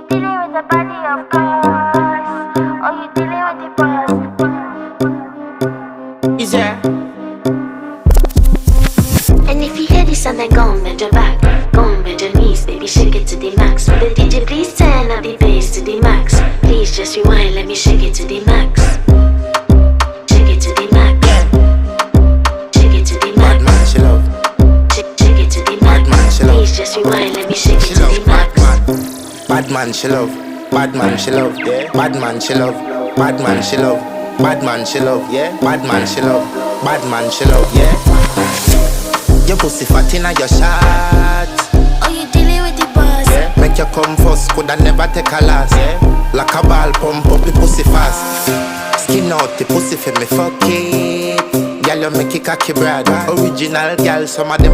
dealing with the body of course, or you dealing with the boss? Is there? And if you hear this and then go on bend your back, go on bend your knees, baby shake it to the max. Will the DJ please turn up the bass to the max? Please just rewind, let me shake it to the max. Shake it to the max. Shake it to the max. Bad man, she love. Shake it to the max. Bad man, she love. Please just rewind, let me shake it She to love. the max. Bad man, she love. Bad man, she love. Yeah. Bad man, she love. Bad man, she love. Bad man, she love. Yeah. Bad man, she love. Bad man, she love. Yeah. Your pussy fat inna your shot. Oh, you dealing with the boss? Yeah. Make you come first, coulda never take a last. Yeah. Like a ball, pump up the pussy fast. Skin out the pussy for me, fuck it. Girl, you make it cocky, brother. Original girl, some of them.